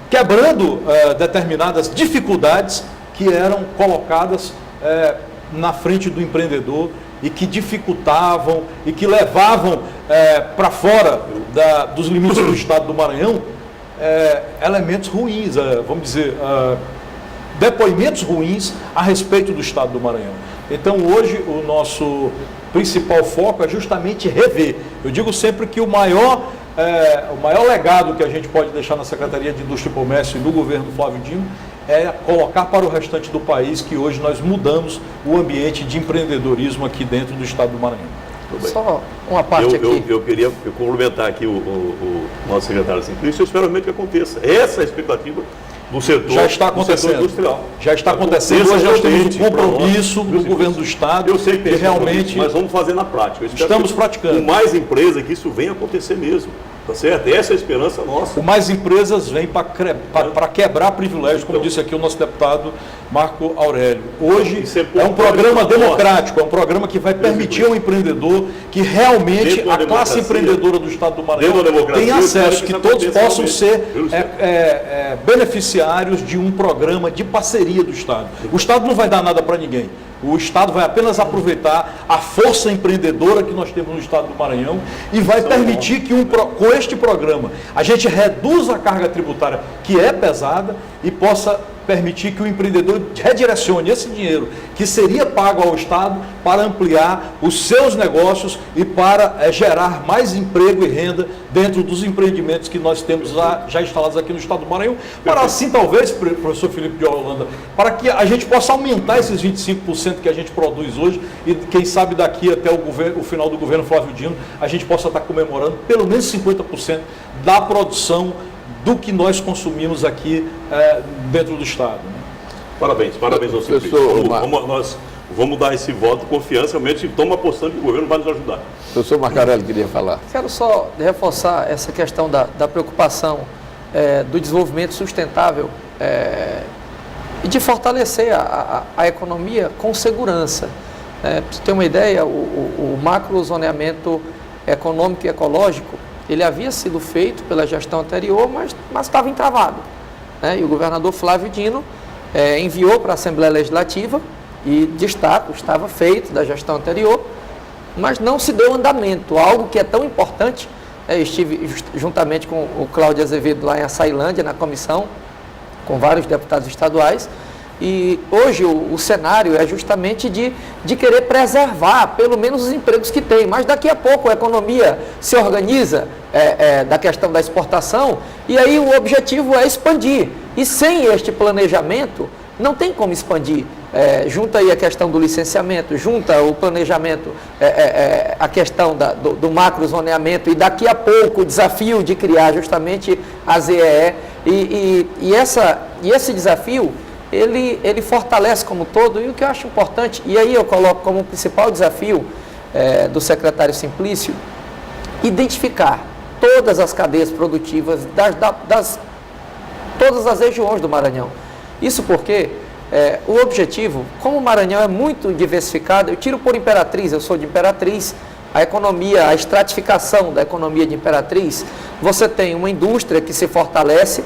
quebrando determinadas dificuldades que eram colocadas na frente do empreendedor e que dificultavam e que levavam para fora dos limites do Estado do Maranhão elementos ruins, vamos dizer, depoimentos ruins a respeito do Estado do Maranhão. Então, hoje, o nosso principal foco é justamente rever. Eu digo sempre que o maior legado que a gente pode deixar na Secretaria de Indústria e Comércio e no governo do Flávio Dino é colocar para o restante do país que hoje nós mudamos o ambiente de empreendedorismo aqui dentro do Estado do Maranhão. Só uma parte aqui. Eu queria complementar aqui o nosso secretário Simplício, eu espero realmente que aconteça. Essa é a expectativa do setor, já está acontecendo. Industrial. Já está acontecendo. Hoje nós temos um compromisso do governo do Estado. Eu sei que realmente mas vamos fazer na prática. Estamos praticando. Com mais empresas que isso venha acontecer mesmo. Tá certo? Essa é a esperança nossa. Com mais empresas vêm para quebrar privilégios, como disse aqui o nosso deputado Marco Aurélio. Hoje é um programa democrático, é um programa que vai permitir ao empreendedor que realmente a classe empreendedora do Estado do Maranhão tenha acesso, que todos possam ser beneficiários de um programa de parceria do Estado. O Estado não vai dar nada para ninguém. O Estado vai apenas aproveitar a força empreendedora que nós temos no Estado do Maranhão e vai permitir que com este programa a gente reduza a carga tributária, que é pesada, e possa permitir que o empreendedor redirecione esse dinheiro que seria pago ao Estado para ampliar os seus negócios e para gerar mais emprego e renda dentro dos empreendimentos que nós temos já instalados aqui no Estado do Maranhão, para assim talvez, professor Felipe de Holanda, para que a gente possa aumentar esses 25% que a gente produz hoje e quem sabe daqui até o final do governo Flávio Dino a gente possa estar comemorando pelo menos 50% da produção do que nós consumimos aqui dentro do Estado. Né? Parabéns ao Simplício. Nós vamos dar esse voto de confiança, realmente estamos apostando que o governo vai nos ajudar. O professor Marco Aurélio queria falar. Quero só reforçar essa questão da preocupação do desenvolvimento sustentável de fortalecer a economia com segurança. Para você ter uma ideia, o macrozoneamento econômico e ecológico, ele havia sido feito pela gestão anterior, mas estava entravado, né? E o governador Flávio Dino enviou para a Assembleia Legislativa, e destaco, estava feito da gestão anterior, mas não se deu andamento, algo que é tão importante. Eu estive juntamente com o Cláudio Azevedo lá em Açailândia, na comissão, com vários deputados estaduais, e hoje o cenário é justamente de querer preservar pelo menos os empregos que tem, mas daqui a pouco a economia se organiza da questão da exportação, e aí o objetivo é expandir, e sem este planejamento não tem como expandir. Junta aí a questão do licenciamento, junta o planejamento, a questão do macrozoneamento, e daqui a pouco o desafio de criar justamente a ZEE, e esse desafio ele fortalece como todo. E o que eu acho importante, e aí eu coloco como principal desafio do secretário Simplício, identificar todas as cadeias produtivas todas as regiões do Maranhão. Isso porque o objetivo, como o Maranhão é muito diversificado, eu tiro por Imperatriz, eu sou de Imperatriz, a economia, a estratificação da economia de Imperatriz, você tem uma indústria que se fortalece,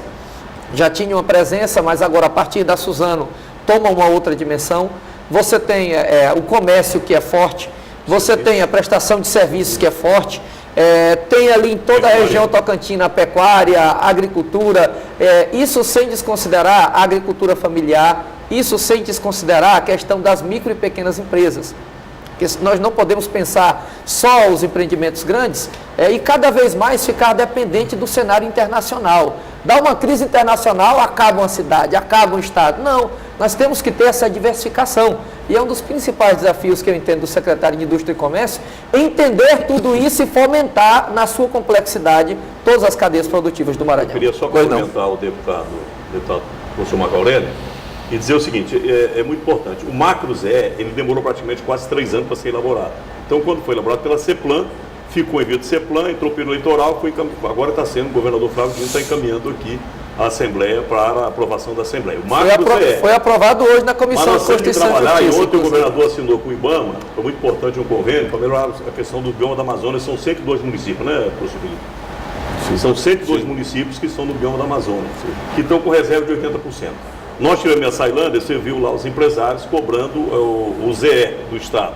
já tinha uma presença, mas agora a partir da Suzano toma uma outra dimensão. Você tem o comércio que é forte, você tem a prestação de serviços que é forte, tem ali em toda a região tocantina a pecuária, a agricultura, isso sem desconsiderar a agricultura familiar, isso sem desconsiderar a questão das micro e pequenas empresas. Porque nós não podemos pensar só os empreendimentos grandes e cada vez mais ficar dependente do cenário internacional. Dá uma crise internacional, acaba uma cidade, acaba um estado. Não, nós temos que ter essa diversificação. E é um dos principais desafios que eu entendo do secretário de Indústria e Comércio, entender tudo isso e fomentar na sua complexidade todas as cadeias produtivas do Maranhão. Eu queria só complementar o deputado professor Marco Aurélio, e dizer o seguinte, é muito importante, o Macro-ZE, ele demorou praticamente quase 3 anos para ser elaborado. Então, quando foi elaborado pela CEPLAN, ficou em via de CEPLAN, entrou pelo eleitoral, agora está sendo, o governador Flávio Dino está encaminhando aqui a Assembleia para a aprovação da Assembleia. O Macro-ZE foi aprovado hoje na Comissão de Constituição e Justiça. E ontem o governador assinou com o IBAMA, foi muito importante um convênio para melhorar a questão do bioma da Amazônia, são 102 municípios, né, professor Felipe? Sim. São 102 municípios que estão no bioma da Amazônia, que estão com reserva de 80%. Nós tivemos em Açailândia, você viu lá os empresários cobrando o ZE do Estado,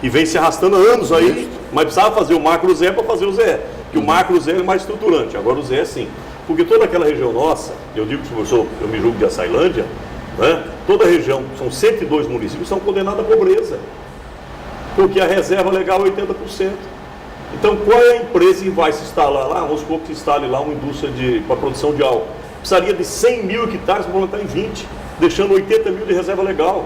que vem se arrastando há anos aí, mas precisava fazer o Macro-ZE para fazer o ZE, porque o Macro-ZE é mais estruturante, agora o ZE sim. Porque toda aquela região nossa, eu digo que eu me julgo de Açailândia, né, toda a região, são 102 municípios, são condenados à pobreza, porque a reserva legal é 80%. Então, qual é a empresa que vai se instalar lá? Vamos supor que se instale lá uma indústria para produção de álcool. Precisaria de 100 mil hectares para aumentar em 20, deixando 80 mil de reserva legal.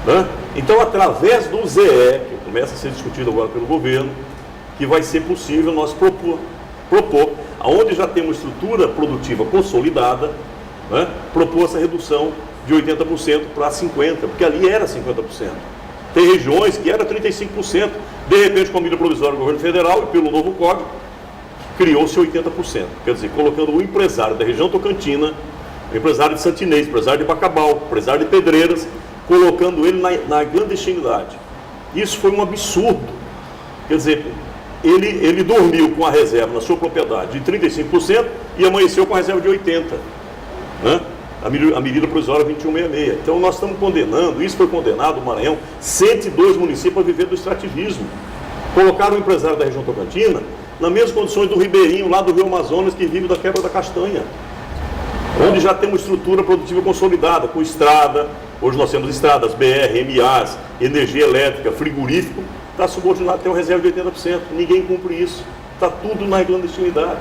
Né? Então, através do ZE, que começa a ser discutido agora pelo governo, que vai ser possível nós propor aonde já tem uma estrutura produtiva consolidada, né, propor essa redução de 80% para 50%, porque ali era 50%. Tem regiões que era 35%, de repente com a medida provisória do governo federal e pelo novo código, criou-se 80%. Quer dizer, colocando o empresário da região tocantina, o empresário de Santinês, o empresário de Bacabal, o empresário de Pedreiras, colocando ele na clandestinidade. Isso foi um absurdo. Quer dizer, ele dormiu com a reserva na sua propriedade de 35% e amanheceu com a reserva de 80%. Né? A medida provisória 2166. Então nós estamos condenando, isso foi condenado no Maranhão, 102 municípios a viver do extrativismo. Colocaram o empresário da região tocantina nas mesmas condições do ribeirinho lá do Rio Amazonas, que vive da quebra da castanha, onde já tem uma estrutura produtiva consolidada, com estrada. Hoje nós temos estradas, BR, MAs, energia elétrica, frigorífico, está subordinado, tem uma reserva de 80%, ninguém cumpre isso, está tudo na clandestinidade.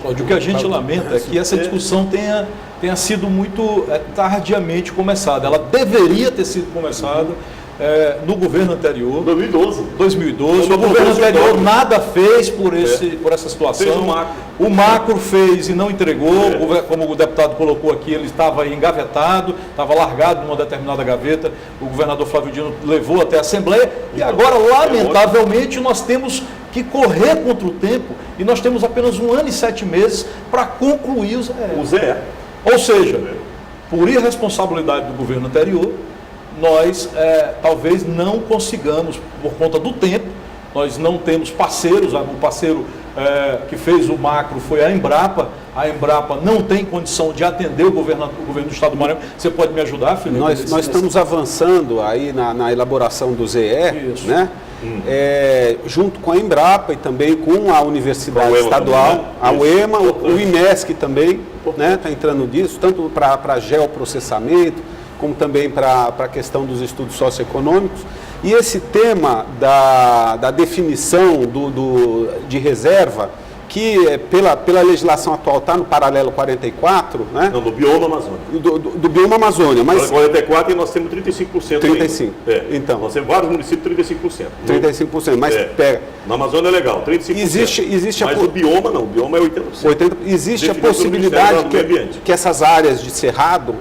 Cláudio, o que a gente lamenta é que essa discussão tenha sido muito tardiamente começada. Ela deveria ter sido começada no governo anterior. 2012. O governo anterior nada fez por essa situação. Fez o macro fez e não entregou, como o deputado colocou aqui, ele estava engavetado, estava largado numa determinada gaveta, o governador Flávio Dino levou até a Assembleia, e agora, lamentavelmente, nós temos que correr contra o tempo, e nós temos apenas 1 ano e 7 meses para concluir o ZE. Ou seja, por irresponsabilidade do governo anterior, nós talvez não consigamos, por conta do tempo, nós não temos parceiros. O parceiro que fez o macro foi a Embrapa não tem condição de atender o governo do Estado do Maranhão. Você pode me ajudar, Felipe? Nós estamos avançando aí na elaboração do ZE, né? Junto com a Embrapa e também com a Universidade Estadual, também, né? A UEMA, o IMESC também está entrando nisso, tanto para geoprocessamento, como também para a questão dos estudos socioeconômicos. E esse tema da definição de reserva, que pela legislação atual está no paralelo 44, né? Não, do bioma Amazônia. Do bioma Amazônia, mas... 44 e nós temos 35%. 35%. Então. Nós temos vários municípios 35%. 35%, mas pega... Na Amazônia é legal, 35%. Existe mas o bioma não, o bioma é 80%. Existe a possibilidade que essas áreas de cerrado,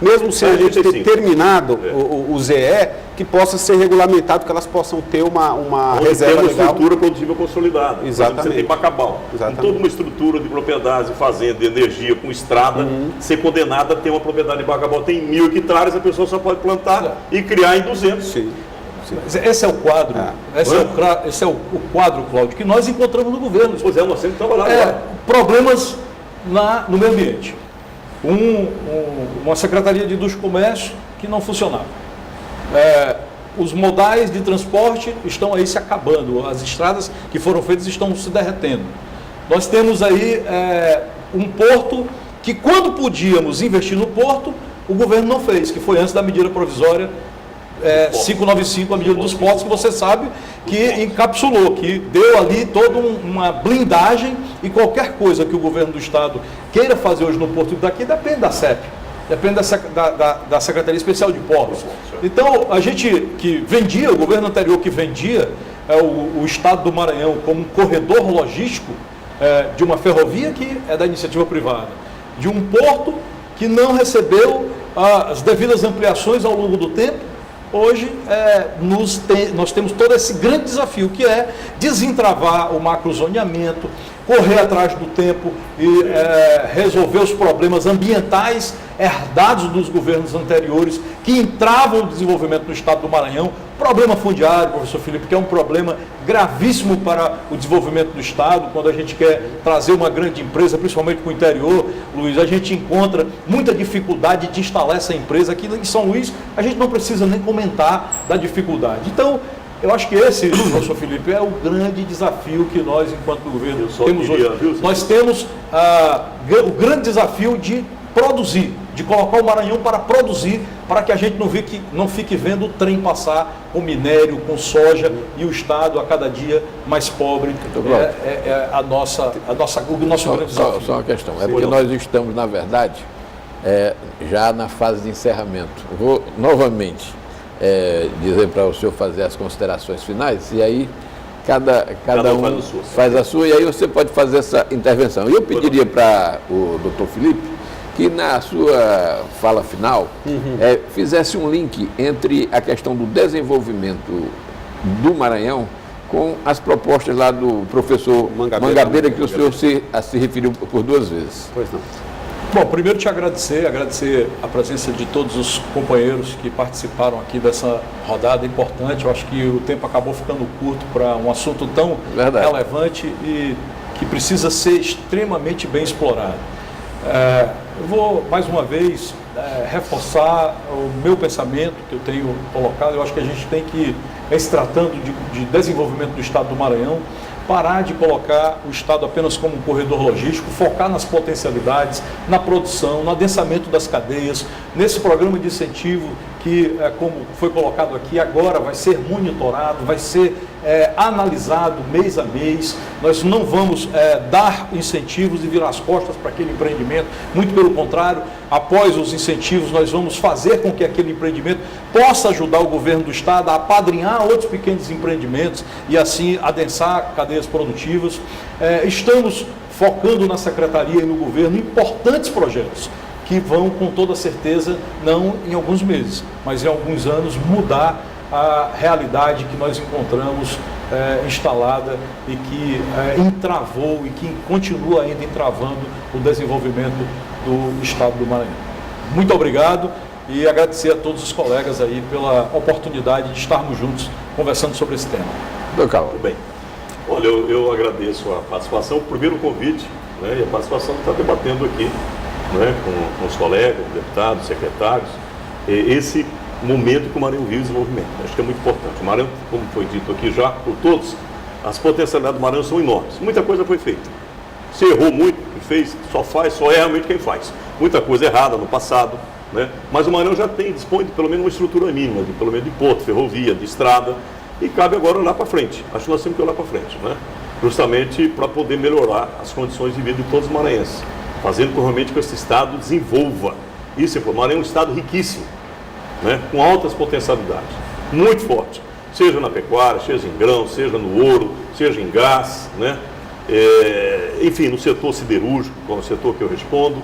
mesmo sem a gente ter terminado o ZE, que possa ser regulamentado, que elas possam ter uma reserva legal. Estrutura produtiva consolidada. Exatamente. Você tem Bacabal, com toda uma estrutura de propriedades, de fazenda, de energia, com estrada, ser condenada a ter uma propriedade de Bacabal. Tem 1.000 hectares, a pessoa só pode plantar e criar em 200. Sim. Esse é o quadro, esse é o quadro, Cláudio, que nós encontramos no governo. Pois é, nós sempre trabalhamos problemas no meio ambiente. Uma Secretaria de Indústria e Comércio que não funcionava. Os modais de transporte estão aí se acabando, as estradas que foram feitas estão se derretendo. Nós temos aí um porto que, quando podíamos investir no porto, o governo não fez, que foi antes da medida provisória 595, a medida dos portos, que você sabe que encapsulou, que deu ali toda uma blindagem, e qualquer coisa que o governo do Estado queira fazer hoje no porto daqui depende da CEP. Depende da Secretaria Especial de Portos. Então, a gente que vendia, o governo anterior que vendia o Estado do Maranhão como um corredor logístico de uma ferrovia que é da iniciativa privada, de um porto que não recebeu as devidas ampliações ao longo do tempo. Hoje, nós temos todo esse grande desafio, que é desentravar o macrozoneamento, correr atrás do tempo e resolver os problemas ambientais herdados dos governos anteriores, que entravam o desenvolvimento do Estado do Maranhão. Problema fundiário, professor Felipe, que é um problema gravíssimo para o desenvolvimento do Estado. Quando a gente quer trazer uma grande empresa, principalmente para o interior, Luiz, a gente encontra muita dificuldade de instalar essa empresa. Aqui em São Luís, a gente não precisa nem comentar da dificuldade. Então, eu acho que esse, professor Felipe, é o grande desafio que nós, enquanto governo, temos hoje. Nós temos o grande desafio de produzir, de colocar o Maranhão para produzir, para que a gente não fique vendo o trem passar com minério, com soja, e o Estado a cada dia mais pobre. O nosso grande desafio. Só uma questão, porque nós estamos, na verdade, já na fase de encerramento. Vou novamente dizer para o senhor fazer as considerações finais, e aí cada um faz a sua, e aí você pode fazer essa intervenção. E eu pediria para o doutor Felipe que na sua fala final fizesse um link entre a questão do desenvolvimento do Maranhão com as propostas lá do professor Mangabeira, que o senhor se referiu por 2 vezes. Pois não. Bom, primeiro te agradecer a presença de todos os companheiros que participaram aqui dessa rodada importante. Eu acho que o tempo acabou ficando curto para um assunto tão relevante e que precisa ser extremamente bem explorado. Eu vou, mais uma vez, reforçar o meu pensamento que eu tenho colocado. Eu acho que a gente tem que, se tratando de desenvolvimento do Estado do Maranhão, parar de colocar o Estado apenas como um corredor logístico, focar nas potencialidades, na produção, no adensamento das cadeias, nesse programa de incentivo que, como foi colocado aqui, agora vai ser monitorado, vai ser analisado mês a mês. Nós não vamos dar incentivos e virar as costas para aquele empreendimento, muito pelo contrário, após os incentivos nós vamos fazer com que aquele empreendimento possa ajudar o governo do Estado a apadrinhar outros pequenos empreendimentos e assim adensar cadeias produtivas. Estamos focando na Secretaria e no governo importantes projetos que vão, com toda certeza, não em alguns meses, mas em alguns anos, mudar a realidade que nós encontramos instalada e que entravou e que continua ainda entravando o desenvolvimento do Estado do Maranhão. Muito obrigado e agradecer a todos os colegas aí pela oportunidade de estarmos juntos conversando sobre esse tema. Muito bem. Olha, eu agradeço a participação, o primeiro convite, né, e a participação que está debatendo aqui, né, com os colegas, deputados, secretários, esse momento que o Maranhão vive desenvolvimento. Acho que é muito importante. O Maranhão, como foi dito aqui já por todos, as potencialidades do Maranhão são enormes. Muita coisa foi feita. Se errou muito, quem fez, só é realmente quem faz. Muita coisa errada no passado, né? Mas o Maranhão já dispõe de pelo menos uma estrutura mínima, pelo menos de porto, ferrovia, de estrada, e cabe agora olhar para frente. Acho que nós temos que olhar para frente, né? Justamente para poder melhorar as condições de vida de todos os maranhenses, fazendo com realmente que esse estado desenvolva. Isso, o Maranhão é um estado riquíssimo, né? Com altas potencialidades, muito forte, seja na pecuária, seja em grão, seja no ouro, seja em gás, né? Enfim, no setor siderúrgico, que é o setor que eu respondo,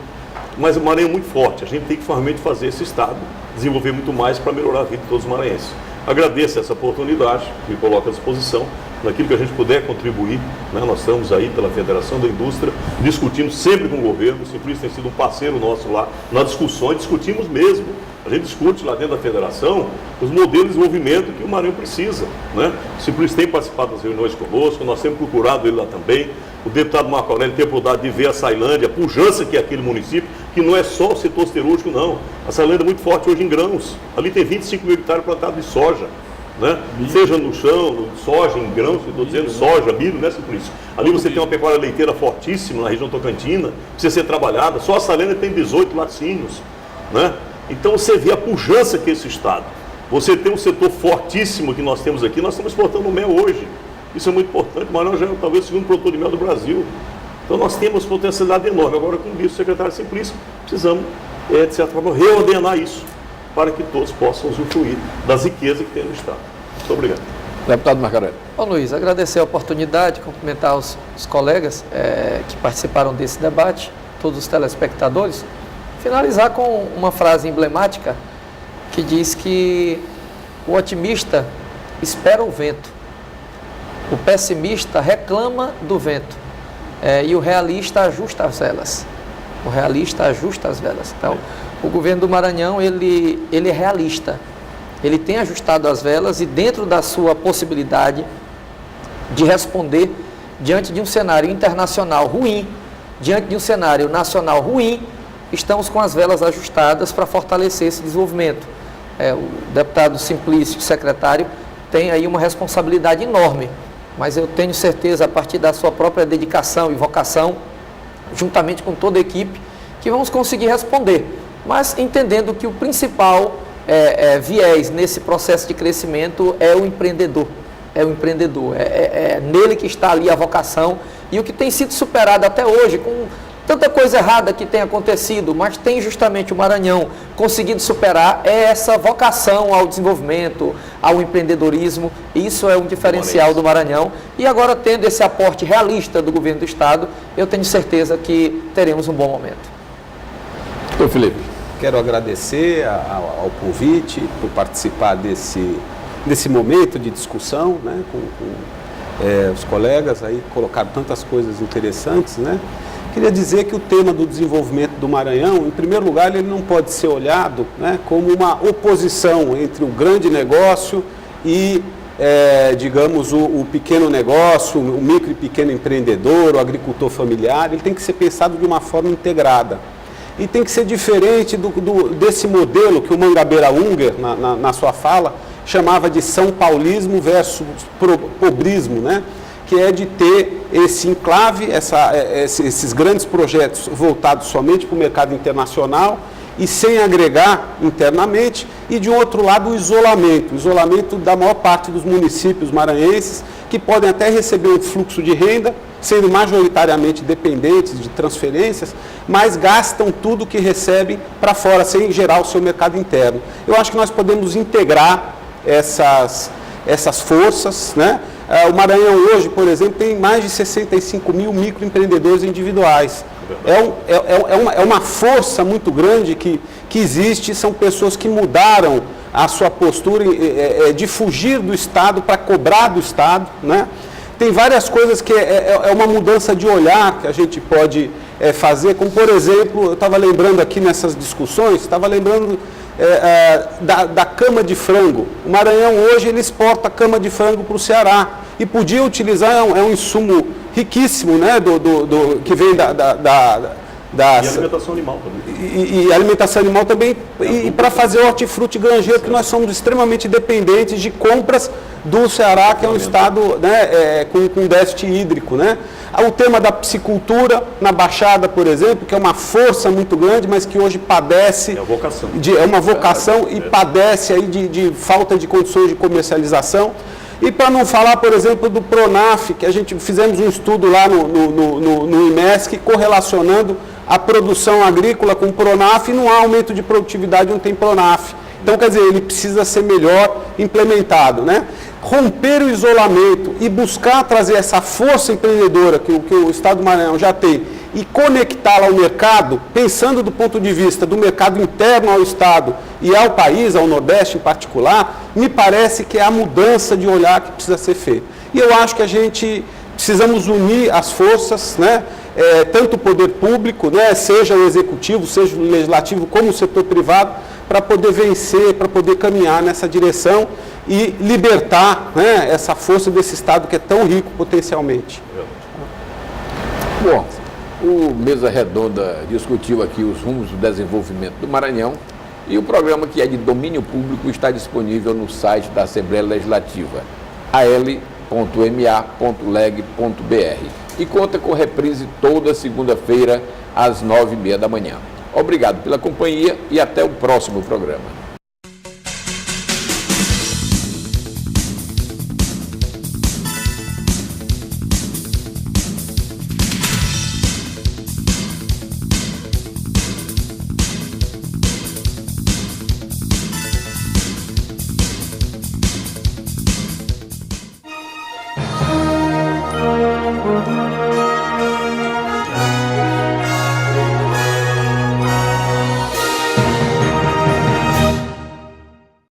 mas o Maranhão é muito forte. A gente tem que realmente fazer esse estado desenvolver muito mais para melhorar a vida de todos os maranhenses. Agradeço essa oportunidade, me coloco à disposição naquilo que a gente puder contribuir, né? Nós estamos aí pela Federação da Indústria, discutindo sempre com o governo. O Simplício tem sido um parceiro nosso lá nas discussões, discutimos mesmo. A gente discute lá dentro da federação os modelos de desenvolvimento que o Maranhão precisa, né? O Simplício tem participado das reuniões conosco, nós temos procurado ele lá também. O deputado Marco Aurélio tem a oportunidade de ver a Sailândia, a pujança que é aquele município, que não é só o setor siderúrgico, não. A Sailândia é muito forte hoje em grãos. Ali tem 25 mil hectares plantados de soja, né? Seja no chão, soja, em grãos, estou dizendo soja, milho, né, Simplício? Ali você tem uma pecuária leiteira fortíssima na região tocantina, precisa ser trabalhada. Só a Sailândia tem 18 laticínios, né? Então você vê a pujança que é esse estado. Você tem um setor fortíssimo que nós temos aqui, nós estamos exportando mel hoje. Isso é muito importante. O Maranhão já é talvez o segundo produtor de mel do Brasil. Então nós temos potencialidade enorme. Agora, como disse o secretário Simplício, precisamos, de certa forma, reordenar isso para que todos possam usufruir das riquezas que tem no estado. Muito obrigado. Deputado Marco Aurélio. Bom, Luiz, agradecer a oportunidade, cumprimentar os colegas que participaram desse debate, todos os telespectadores. Finalizar com uma frase emblemática que diz que o otimista espera o vento, o pessimista reclama do vento e o realista ajusta as velas. O realista ajusta as velas. Então, o governo do Maranhão, ele é realista. Ele tem ajustado as velas e dentro da sua possibilidade de responder diante de um cenário internacional ruim, diante de um cenário nacional ruim, estamos com as velas ajustadas para fortalecer esse desenvolvimento. O deputado Simplício, secretário, tem aí uma responsabilidade enorme, mas eu tenho certeza, a partir da sua própria dedicação e vocação, juntamente com toda a equipe, que vamos conseguir responder, mas entendendo que o principal viés nesse processo de crescimento é o empreendedor. É nele que está ali a vocação e o que tem sido superado até hoje, com tanta coisa errada que tem acontecido, mas tem justamente o Maranhão conseguido superar, é essa vocação ao desenvolvimento, ao empreendedorismo. Isso é um diferencial do Maranhão. E agora, tendo esse aporte realista do governo do estado, eu tenho certeza que teremos um bom momento. Doutor Felipe. Quero agradecer ao convite por participar desse momento de discussão, né, com os colegas aí colocaram tantas coisas interessantes, né? Queria dizer que o tema do desenvolvimento do Maranhão, em primeiro lugar, ele não pode ser olhado, né, como uma oposição entre o grande negócio e, digamos, o pequeno negócio, o micro e pequeno empreendedor, o agricultor familiar. Ele tem que ser pensado de uma forma integrada. E tem que ser diferente desse modelo que o Mangabeira Unger, na sua fala, chamava de São Paulismo versus pobrismo, né? Que é de ter esse enclave, esses grandes projetos voltados somente para o mercado internacional e sem agregar internamente, e de outro lado o isolamento da maior parte dos municípios maranhenses, que podem até receber um fluxo de renda, sendo majoritariamente dependentes de transferências, mas gastam tudo que recebem para fora, sem gerar o seu mercado interno. Eu acho que nós podemos integrar essas forças, né? O Maranhão hoje, por exemplo, tem mais de 65 mil microempreendedores individuais. É uma força muito grande que existe, são pessoas que mudaram a sua postura de fugir do Estado para cobrar do Estado, né? Tem várias coisas que é uma mudança de olhar que a gente pode fazer, como por exemplo, eu estava lembrando aqui nessas discussões, estava lembrando da cama de frango. O Maranhão hoje ele exporta cama de frango para o Ceará e podia utilizar, é um insumo riquíssimo, né, que vem E alimentação animal também. E alimentação animal também, e para fazer hortifruti granjeiro, que nós somos extremamente dependentes de compras do Ceará, que é um estado, né, com déficit hídrico, né? O tema da piscicultura na Baixada, por exemplo, que é uma força muito grande, mas que hoje padece... É a vocação. É uma vocação e padece aí de falta de condições de comercialização. E para não falar, por exemplo, do Pronaf, que a gente fizemos um estudo lá no IMESC, correlacionando a produção agrícola com o Pronaf, e não há aumento de produtividade, não tem Pronaf. Então, quer dizer, ele precisa ser melhor implementado, né? Romper o isolamento e buscar trazer essa força empreendedora que o Estado do Maranhão já tem e conectá-la ao mercado, pensando do ponto de vista do mercado interno ao Estado e ao país, ao Nordeste em particular, me parece que é a mudança de olhar que precisa ser feita. E eu acho que a gente precisamos unir as forças, né? Tanto o poder público, né? Seja o executivo, seja o legislativo, como o setor privado, para poder vencer, para poder caminhar nessa direção e libertar, né, essa força desse Estado que é tão rico potencialmente. Bom, o Mesa Redonda discutiu aqui os rumos do desenvolvimento do Maranhão e o programa, que é de domínio público, está disponível no site da Assembleia Legislativa, al.ma.leg.br, e conta com reprise toda segunda-feira às 9h30 da manhã. Obrigado pela companhia e até o próximo programa. Música